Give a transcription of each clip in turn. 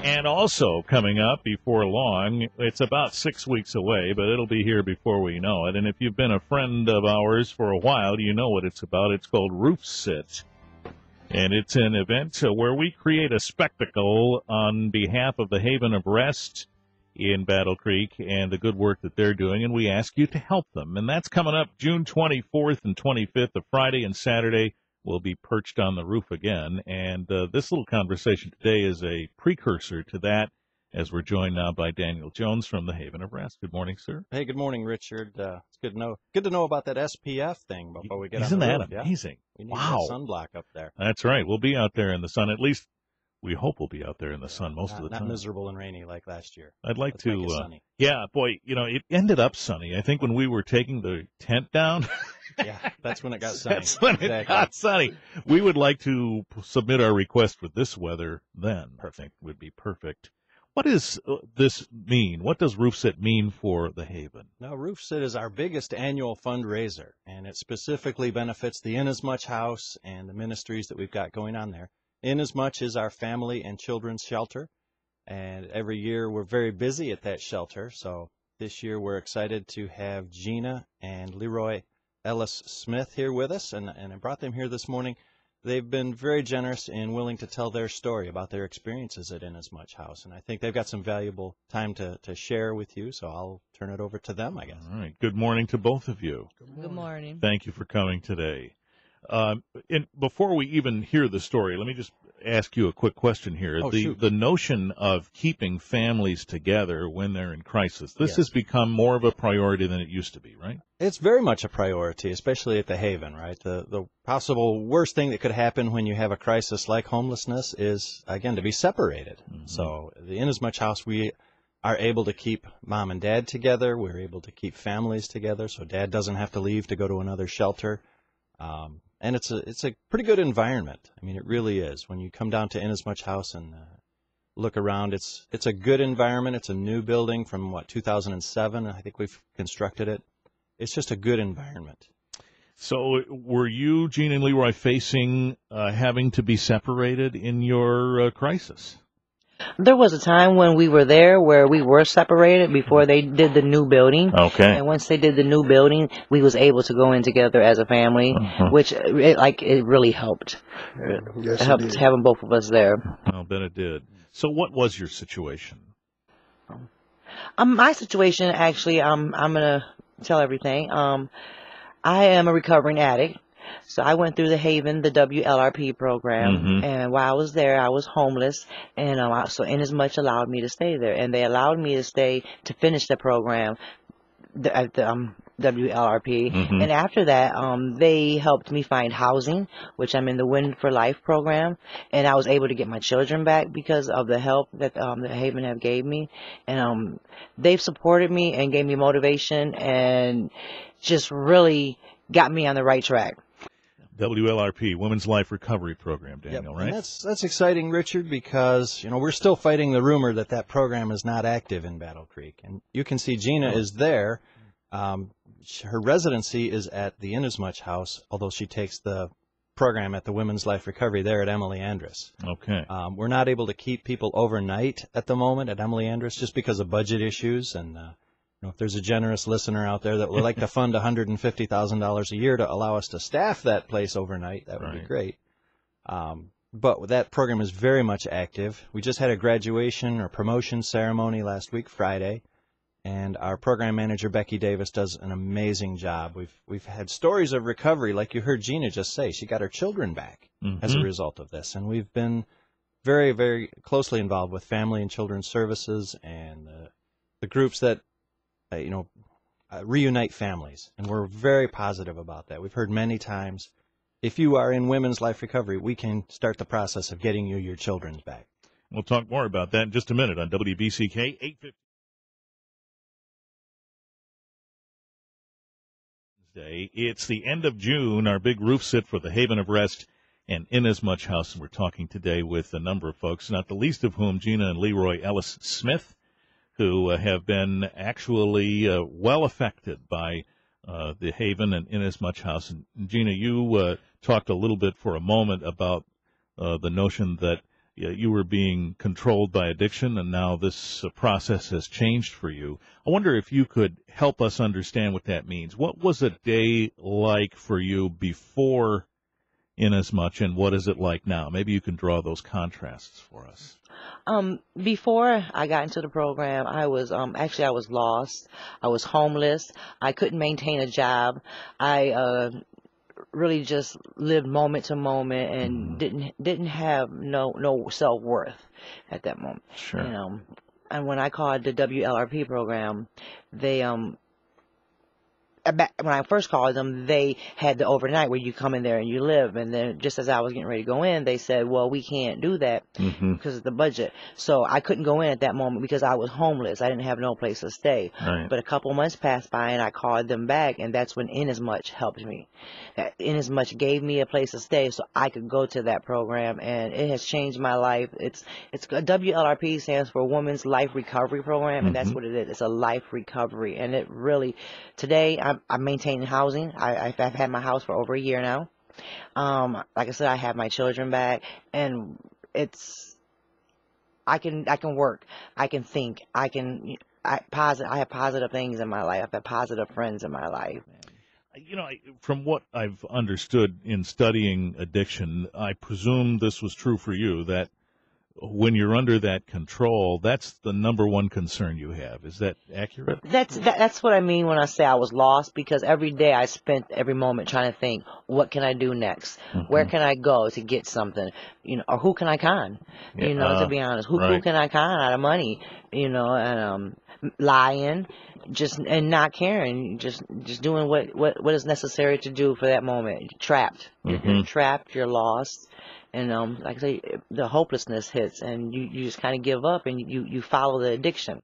And also coming up before long, it's about 6 weeks away, but it'll be here before we know it. And if you've been a friend of ours for a while, you know what it's about. It's called Roof Sit. And it's an event where we create a spectacle on behalf of the Haven of Rest in Battle Creek and the good work that they're doing, and we ask you to help them. And that's coming up June 24th and 25th, a Friday and Saturday. We'll be perched on the roof again. And this little conversation today is a precursor to that, as we're joined now by Daniel Jones from the Haven of Rest. Good morning, sir. Hey, good morning, Richard. It's good to know about that SPF thing before we get on the roof. Isn't that amazing? Yeah? We need wow. that sunblock up there. That's right. We'll be out there in the sun. At least we hope we'll be out there in the sun most of the time. Not miserable and rainy like last year. I'd like Let's to. make it sunny. Yeah, boy, it ended up sunny. I think when we were taking the tent down. Yeah, that's when it got sunny. That's when it got sunny. We would like to submit our request with this weather then. I think would be perfect. What does this mean? What does Roof Sit mean for the Haven? Now, Roof Sit is our biggest annual fundraiser, and it specifically benefits the Inasmuch House and the ministries that we've got going on there. Inasmuch is our family and children's shelter, and every year we're very busy at that shelter. So this year we're excited to have Gina and Leroy Ellis-Smith here with us, and I brought them here this morning. They've been very generous and willing to tell their story about their experiences at Inasmuch House, and I think they've got some valuable time to share with you, so I'll turn it over to them, I guess. All right. Good morning to both of you. Good morning. Thank you for coming today. And before we even hear the story, let me just ask you a quick question here. The notion of keeping families together when they're in crisis, this has become more of a priority than it used to be, right? It's very much a priority, especially at the Haven, right? The possible worst thing that could happen when you have a crisis like homelessness is, again, to be separated. Mm-hmm. So the Inasmuch House, we are able to keep mom and dad together. We're able to keep families together, so dad doesn't have to leave to go to another shelter. And it's a pretty good environment. I mean, it really is. When you come down to Inasmuch House and look around, it's a good environment. It's a new building from, 2007. I think we've constructed it. It's just a good environment. So were you, Gene and Leroy, facing having to be separated in your crisis? There was a time when we were there where we were separated before they did the new building. Okay. And once they did the new building, we was able to go in together as a family, which it really helped. Yes, it helped having both of us there. I'll bet it did. So what was your situation? My situation, actually, I'm gonna tell everything. I am a recovering addict. So I went through the Haven, the WLRP program, and while I was there, I was homeless, and so Inasmuch allowed me to stay there, and they allowed me to stay to finish the program at the WLRP, and after that, they helped me find housing, which I'm in the Win for Life program, and I was able to get my children back because of the help that the Haven have gave me, and they've supported me and gave me motivation and just really got me on the right track. WLRP, Women's Life Recovery Program, Daniel, right? And that's exciting, Richard, because we're still fighting the rumor that program is not active in Battle Creek. And you can see Gina is there. Her residency is at the Inasmuch House, although she takes the program at the Women's Life Recovery there at Emily Andrus. Okay. We're not able to keep people overnight at the moment at Emily Andrus just because of budget issues, and if there's a generous listener out there that would like to fund $150,000 a year to allow us to staff that place overnight, that would be great. But that program is very much active. We just had a graduation or promotion ceremony last week, Friday, and our program manager, Becky Davis, does an amazing job. We've had stories of recovery, like you heard Gina just say. She got her children back as a result of this, and we've been very, very closely involved with Family and Children's Services and the groups that reunite families, and we're very positive about that. We've heard many times, if you are in Women's Life Recovery, we can start the process of getting you your children back. We'll talk more about that in just a minute on WBCK 850. It's the end of June, our big roof sit for the Haven of Rest and Inasmuch House, and we're talking today with a number of folks, not the least of whom Gina and Leroy Ellis-Smith, who have been actually well affected by the Haven and Inasmuch House. And Gina, you talked a little bit for a moment about the notion that you were being controlled by addiction, and now this process has changed for you. I wonder if you could help us understand what that means. What was a day like for you before Inasmuch, and what is it like now? Maybe you can draw those contrasts for us. Before I got into the program, I was actually I was lost. I was homeless. I couldn't maintain a job. I really just lived moment to moment and didn't have no self-worth at that moment. Sure. You know, and when I called the WLRP program, they when I first called them, they had the overnight where you come in there and you live. And then just as I was getting ready to go in, they said, well, we can't do that because of the budget. So I couldn't go in at that moment because I was homeless. I didn't have no place to stay. Right. But a couple months passed by and I called them back, and that's when Inasmuch helped me. Inasmuch gave me a place to stay so I could go to that program, and it has changed my life. It's WLRP stands for Women's Life Recovery Program, and that's what it is. It's a life recovery, and it really, today I'm maintaining housing. I've had my house for over a year now. Like I said, I have my children back, and I can work. I can think. I have positive things in my life. I've had positive friends in my life. You know, from what I've understood in studying addiction, I presume this was true for you, that when you're under that control, that's the number one concern you have. Is that accurate? That's what I mean when I say I was lost, because every day I spent every moment trying to think, what can I do next? Where can I go to get something? You know, or who can I con? You know, to be honest, who can I con out of money? You know, and lying, and not caring, just doing what is necessary to do for that moment. You're trapped. You're trapped. You're lost. And like I say, the hopelessness hits, and you just kind of give up, and you follow the addiction.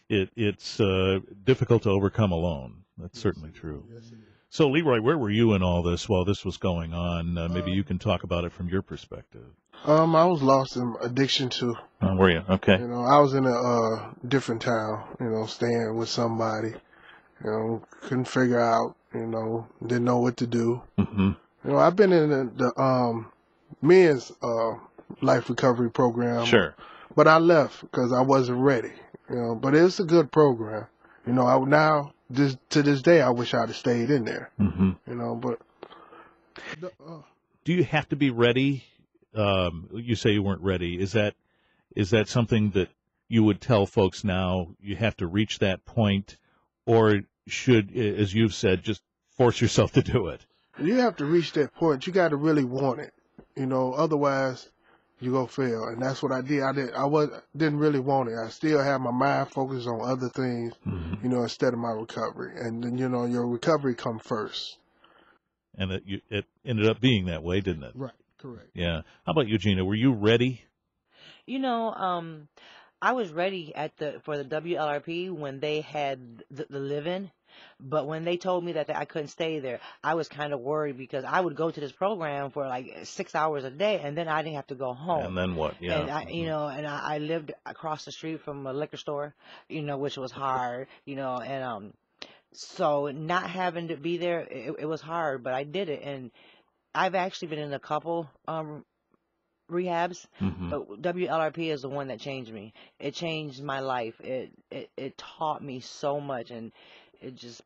It's difficult to overcome alone. That's certainly true. So, Leroy, where were you in all this while this was going on? Maybe you can talk about it from your perspective. I was lost in addiction too. Oh, were you? Okay. You know, I was in a different town, you know, staying with somebody. You know, couldn't figure out, you know, didn't know what to do. You know, I've been in the men's life recovery program. Sure. But I left because I wasn't ready. You know, but it's a good program. You know, to this day, I wish I'd have stayed in there. You know, but do you have to be ready? You say you weren't ready. Is that something that you would tell folks now? You have to reach that point, or should, as you've said, just force yourself to do it? You have to reach that point. You got to really want it. You know, otherwise you're going to fail. And that's what I did. I didn't really want it. I still had my mind focused on other things, you know, instead of my recovery. And then, you know, your recovery come first. And it ended up being that way, didn't it? Right. Correct. Yeah. How about you, Gina? Were you ready? You know, I was ready for the WLRP when they had the live-in. But when they told me that I couldn't stay there, I was kind of worried, because I would go to this program for like 6 hours a day, and then I didn't have to go home. And then what? Yeah. And you know, and I lived across the street from a liquor store, you know, which was hard, you know, and so not having to be there, it was hard, but I did it, and I've actually been in a couple rehabs, but WLRP is the one that changed me. It changed my life. It taught me so much, and it's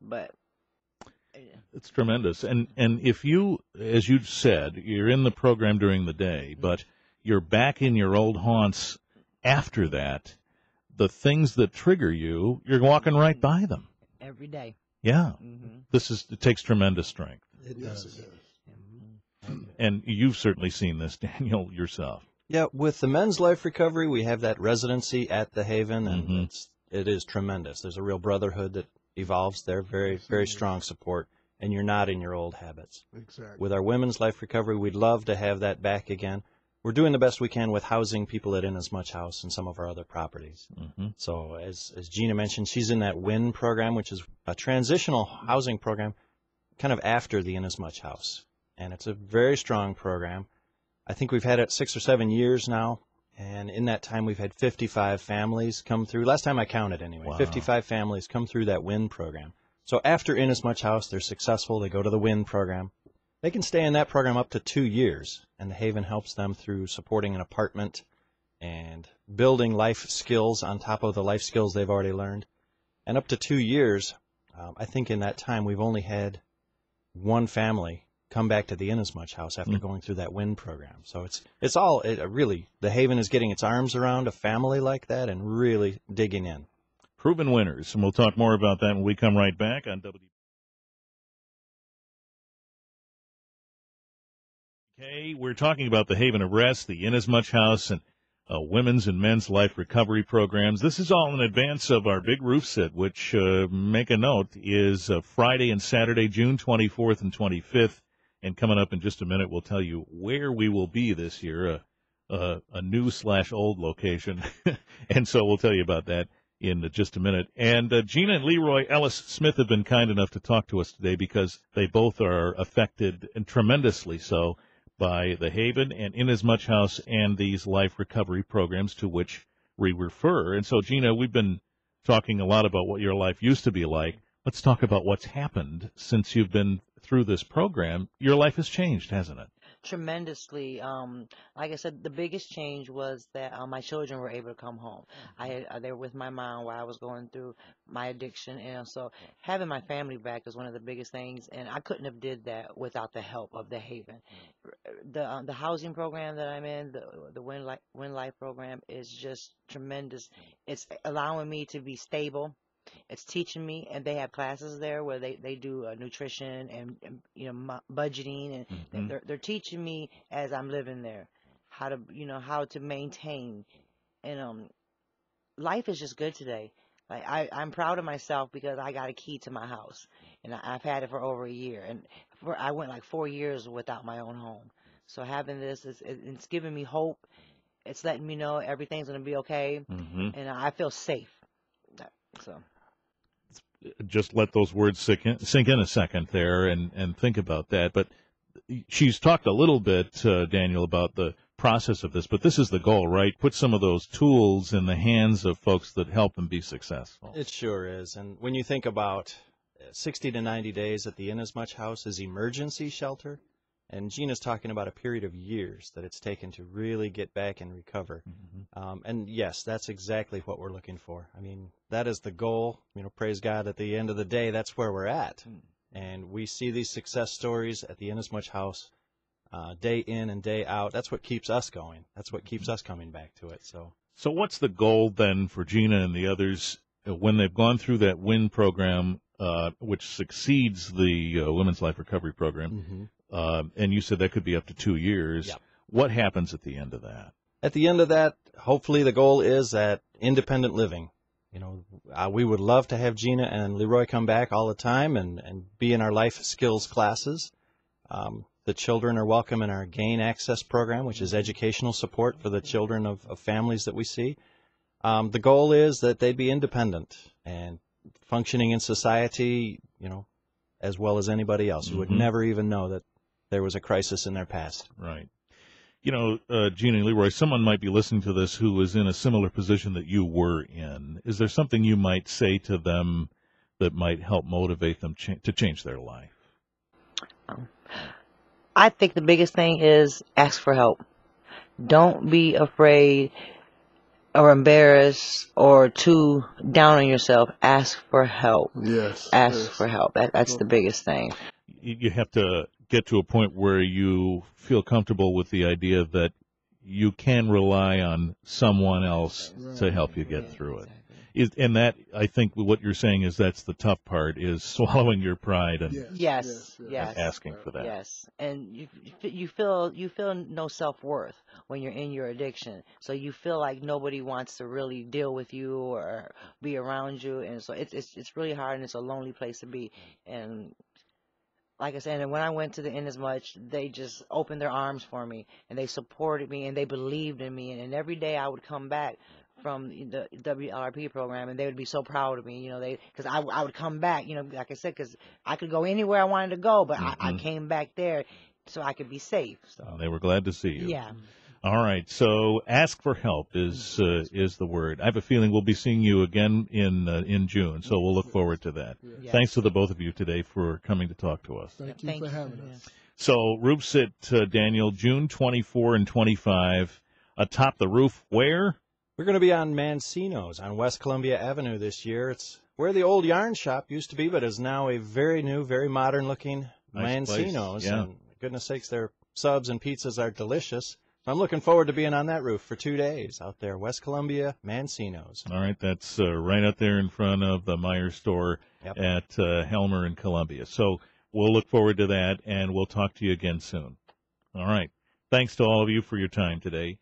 tremendous. And if you, as you said, you're in the program during the day, but you're back in your old haunts after that, the things that trigger you, you're walking right by them every day. Yeah. It takes tremendous strength. It does. And you've certainly seen this, Daniel, yourself. Yeah, with the men's life recovery, we have that residency at the Haven, and it is tremendous. There's a real brotherhood that evolves there, very, very strong support, and you're not in your old habits. Exactly. With our women's life recovery, we'd love to have that back again. We're doing the best we can with housing people at Inasmuch House and some of our other properties. So as Gina mentioned, she's in that WIN program, which is a transitional housing program kind of after the Inasmuch House. And it's a very strong program. I think we've had it 6 or 7 years now. And in that time, we've had 55 families come through. Last time I counted, anyway. Wow. 55 families come through that WIN program. So after Inasmuch House, they're successful. They go to the WIN program. They can stay in that program up to 2 years, and the Haven helps them through supporting an apartment and building life skills on top of the life skills they've already learned. And up to 2 years, I think in that time we've only had one family come back to the Inasmuch House after going through that WIN program. So it's all really, the Haven is getting its arms around a family like that and really digging in. Proven winners, and we'll talk more about that when we come right back on WBCK. We're talking about the Haven of Rest, the Inasmuch House, and women's and men's life recovery programs. This is all in advance of our big roof sit, which, make a note, is Friday and Saturday, June 24th and 25th. And coming up in just a minute, we'll tell you where we will be this year, a new/old location. And so we'll tell you about that in just a minute. And Gina and Leroy Ellis-Smith have been kind enough to talk to us today because they both are affected, and tremendously so, by the Haven and Inasmuch House and these life recovery programs to which we refer. And so, Gina, we've been talking a lot about what your life used to be like. Let's talk about what's happened since you've been through this program. Your life has changed, hasn't it? Tremendously. Like I said, the biggest change was that my children were able to come home. They were with my mom while I was going through my addiction, and so having my family back is one of the biggest things. And I couldn't have did that without the help of the Haven. The housing program that I'm in, the Win Life program, is just tremendous. It's allowing me to be stable. It's teaching me, and they have classes there where they do nutrition and budgeting, and they're teaching me as I'm living there how to maintain. And life is just good today. Like I'm proud of myself because I got a key to my house, and I've had it for over a year, and I went like 4 years without my own home. So having this it's giving me hope. It's letting me know everything's gonna be okay, and I feel safe. So. Just let those words sink in a second there and think about that. But she's talked a little bit, Daniel, about the process of this, but this is the goal, right? Put some of those tools in the hands of folks that help them be successful. It sure is. And when you think about 60 to 90 days at the Inasmuch House is emergency shelter, and Gina's talking about a period of years that it's taken to really get back and recover. And yes, that's exactly what we're looking for. I mean, that is the goal. Praise God, at the end of the day, that's where we're at. And we see these success stories at the Inasmuch House day in and day out. That's what keeps us going. That's what keeps us coming back to it. So what's the goal then for Gina and the others when they've gone through that WIN program, which succeeds the Women's Life Recovery Program? And you said that could be up to 2 years. Yep. What happens at the end of that? At the end of that, hopefully the goal is that independent living. We would love to have Gina and Leroy come back all the time and be in our life skills classes. The children are welcome in our GAIN Access program, which is educational support for the children of families that we see. The goal is that they be independent and functioning in society, as well as anybody else who would never even know that there was a crisis in their past. Right. Gina and Leroy, someone might be listening to this who is in a similar position that you were in. Is there something you might say to them that might help motivate them to change their life? I think the biggest thing is ask for help. Don't be afraid or embarrassed or too down on yourself. Ask for help. Yes. Ask for help. That's the biggest thing. You have to get to a point where you feel comfortable with the idea that you can rely on someone else to help you get through it. And that, I think, what you're saying is that's the tough part, is swallowing your pride and Yes. asking for that. Yes, and you feel no self-worth when you're in your addiction. So you feel like nobody wants to really deal with you or be around you, and so it's really hard, and it's a lonely place to be. And like I said, and when I went to the Inasmuch, they just opened their arms for me, and they supported me, and they believed in me, and every day I would come back from the WLRP program, and they would be so proud of me, because I would come back, like I said, because I could go anywhere I wanted to go, but I came back there so I could be safe. So they were glad to see you. Yeah. All right, so ask for help is the word. I have a feeling we'll be seeing you again in June, so we'll look forward to that. Yes. Thanks to the both of you today for coming to talk to us. Thank you for having us. So Roof Sit, Daniel, June 24 and 25, atop the roof where? We're going to be on Mancino's on West Columbia Avenue this year. It's where the old yarn shop used to be, but is now a very new, very modern-looking Nice Mancino's. place, yeah. And goodness sakes, their subs and pizzas are delicious. I'm looking forward to being on that roof for 2 days out there, West Columbia, Mancino's. All right, that's right out there in front of the Meyer store at Helmer and Columbia. So we'll look forward to that, and we'll talk to you again soon. All right. Thanks to all of you for your time today.